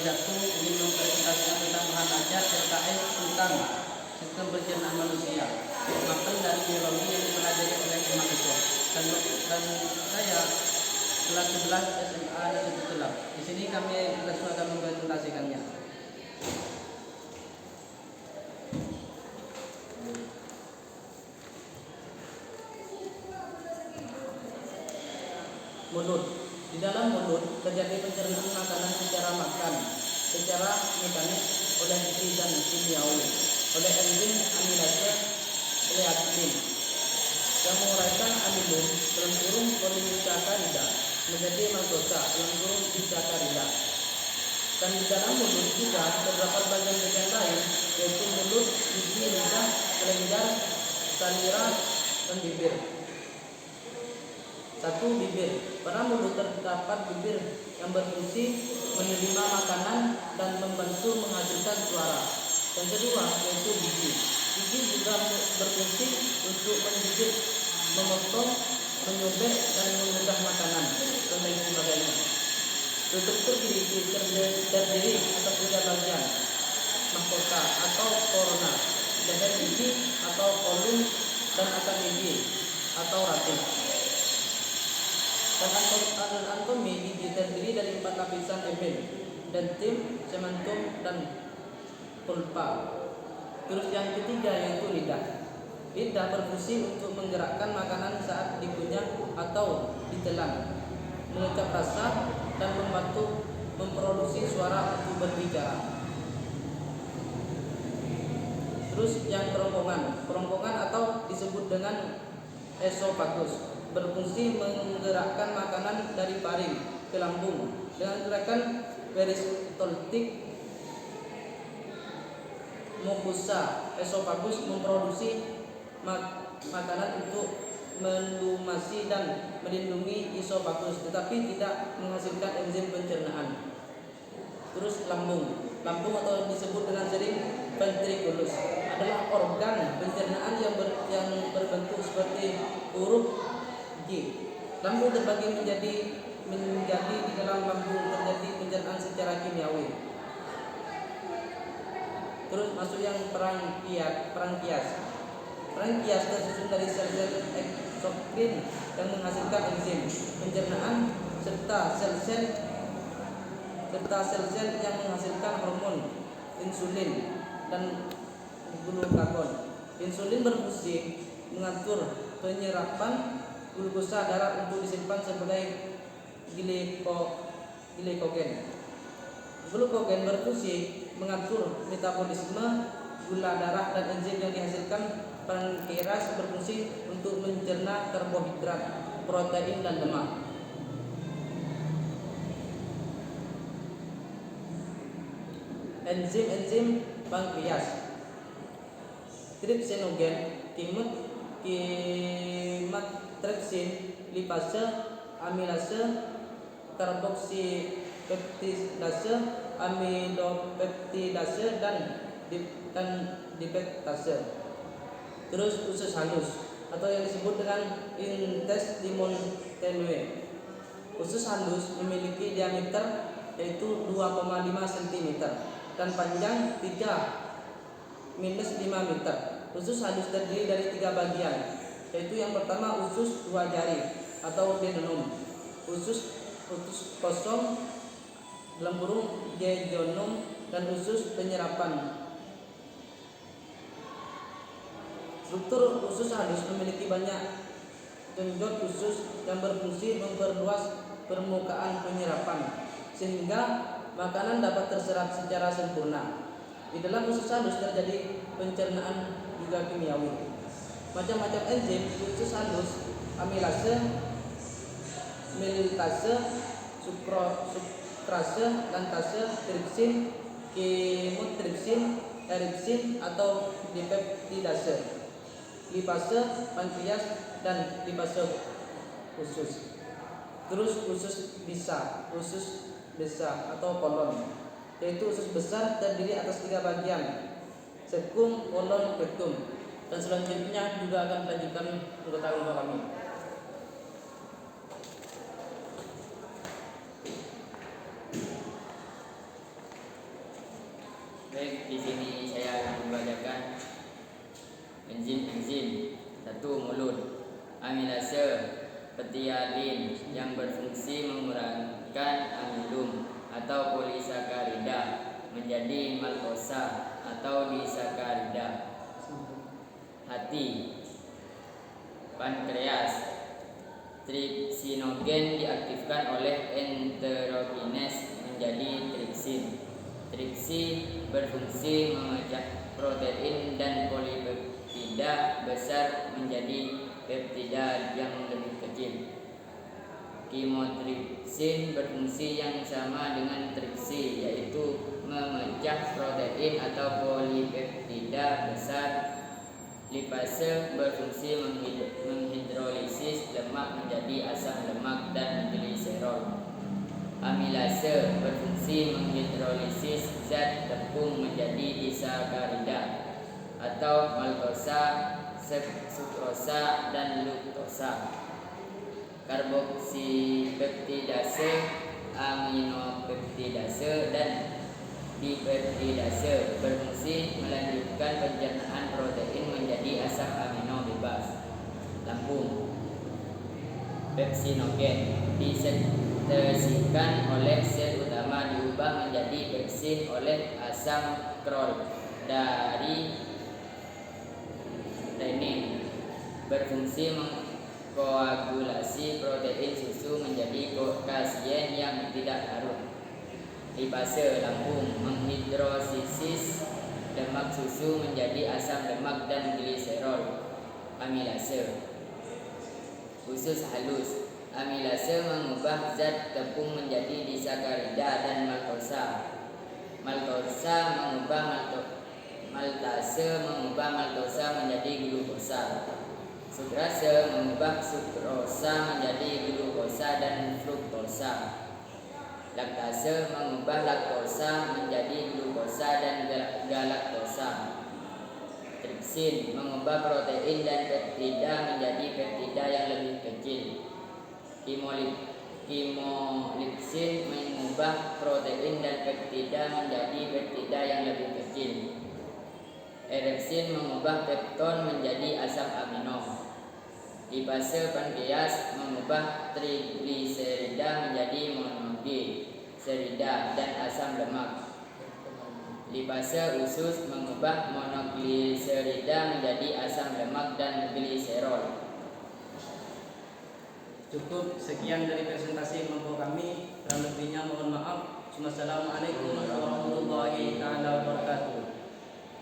1 ingin mempresentasikan tentang bahan ajar LKS tentang sistem pencernaan manusia, materi dari biologi yang dipelajari oleh mahasiswa dan saya kelas 11 SMA Negeri Tulang. Di sini kami akan mempresentasikannya. Mulut. Di dalam mulut terjadi pencernaan makanan secara makan, secara mekanik oleh gizi dan kimiawi, oleh enzim amilase leaktin yang menguraikan amilum dalam kurung polisakarida menjadi maltosa dalam kurung disakarida. Dan di dalam mulut juga terdapat bagian-bagian lain, yaitu mulut, gigi, lidah, kelenjar, salira, dan bibir. 1. Bibir. Pada mulut terdapat bibir yang berfungsi menerima makanan dan membantu menghasilkan suara. Yang kedua yaitu gigi. Gigi juga berfungsi untuk menggigit, memotong, menyobek dan mengudah makanan dan lain sebagainya. Struktur gigi terdiri atas 3 bagian: mahkota atau korona, leher gigi atau kolum, dan akar gigi atau rating. Dan anatomi gigi terdiri dari 4 lapisan epil, dentin, cementum, dan pulpa. Terus yang ketiga yaitu lidah. Lidah berfungsi untuk menggerakkan makanan saat dikunyah atau ditelan, mengecap rasa, dan membantu memproduksi suara untuk berbicara. Terus yang kerongkongan. Kerongkongan atau disebut dengan esofagus berfungsi menggerakkan makanan dari paring ke lambung dengan gerakan peristaltik. Mucosa esofagus memproduksi makanan untuk melumasi dan melindungi esofagus, tetapi tidak menghasilkan enzim pencernaan. Terus lambung. Lambung atau disebut dengan sering ventriculus adalah organ pencernaan yang berbentuk seperti huruf G. Lambung terbagi menjadi di dalam lambung terjadi pencernaan secara kimiawi. Terus masuk yang pankreas. Pankreas tersusun dari sel-sel eksokrin yang menghasilkan enzim pencernaan serta sel-sel yang menghasilkan hormon insulin dan glukagon. Insulin berfungsi mengatur penyerapan glukosa darah untuk disimpan sebagai glikogen. Glukogen berfungsi mengatur metabolisme gula darah, dan enzim yang dihasilkan pankreas berfungsi untuk mencerna karbohidrat, protein, dan lemak. Enzim pankreas. Trypsinogen, kimatreksin, lipase, amilase, karboksipeptidase, amilopeptidase, dan dipeptase. Terus usus halus atau yang disebut dengan intestinum tenue. Usus halus memiliki diameter yaitu 2,5 cm dan panjang 3-5 meter. Usus halus terdiri dari 3 bagian, yaitu yang pertama usus 2 jari atau duodenum, usus kosong dalam kurung jejunum, dan usus penyerapan. Struktur usus halus memiliki banyak genjot usus yang berfungsi memperluas permukaan penyerapan sehingga makanan dapat terserap secara sempurna. Di dalam usus halus terjadi pencernaan juga kimiawi. Macam-macam enzim usus halus: amilase, miltase, sukrase, lantase, tripsin, chymotrypsin, eripsin atau dipeptidase, lipase, pankreas, dan lipase usus. Terus usus besar atau kolon, yaitu usus besar terdiri atas 3 bagian: sekung, kolon, rektum. Dan selanjutnya juga akan dilanjutkan anggota kami. Baik, di sini saya akan membacakan enzim. 1. Mulut. Amilase petialin yang berfungsi mengurangkan amilum atau polisakarida menjadi maltosa atau disakarida. Hati. Pankreas. Trypsinogen diaktifkan oleh enterokines menjadi tripsin. Tripsin berfungsi memecah protein dan polipeptida besar menjadi peptida yang lebih kecil. Chymotrypsin berfungsi yang sama dengan tripsin, yaitu memecah protein atau polipeptida besar. Lipase berfungsi menghidrolisis lemak menjadi asam lemak dan gliserol. Amilase berfungsi menghidrolisis zat tepung menjadi disakarida atau maltosa, sukrosa, dan luktosa. Karboksipeptidase, aminopeptidase, dan dipeptidase berfungsi melanjutkan pencernaan protein menjadi asam amino bebas. Lambung. Pepsinogen disintetiskan oleh sel utama diubah menjadi pepsin oleh asam krol dari renin, berfungsi mengkoagulasi protein susu menjadi kasien yang tidak larut. Lipase lambung menghidrolisis lemak susu menjadi asam lemak dan gliserol. Amilase usus halus. Amilase mengubah zat tepung menjadi disakarida dan maltosa. Maltase mengubah maltosa menjadi glukosa. Sukrase mengubah sukrosa menjadi glukosa dan fruktosa. Laktase mengubah laktosa menjadi glukosa dan galaktosa. Tripsin mengubah protein dan peptida menjadi peptida yang lebih kecil. Chymolipsin mengubah protein dan peptida menjadi peptida yang lebih kecil. Erepsin mengubah pepton menjadi asam amino. Lipase pankreas mengubah trigliserida menjadi monogliserida dan asam lemak. Lipase usus mengubah monogliserida menjadi asam lemak dan gliserol. Cukup sekian dari presentasi kelompok kami. Kurang lebihnya mohon maaf. Wassalamualaikum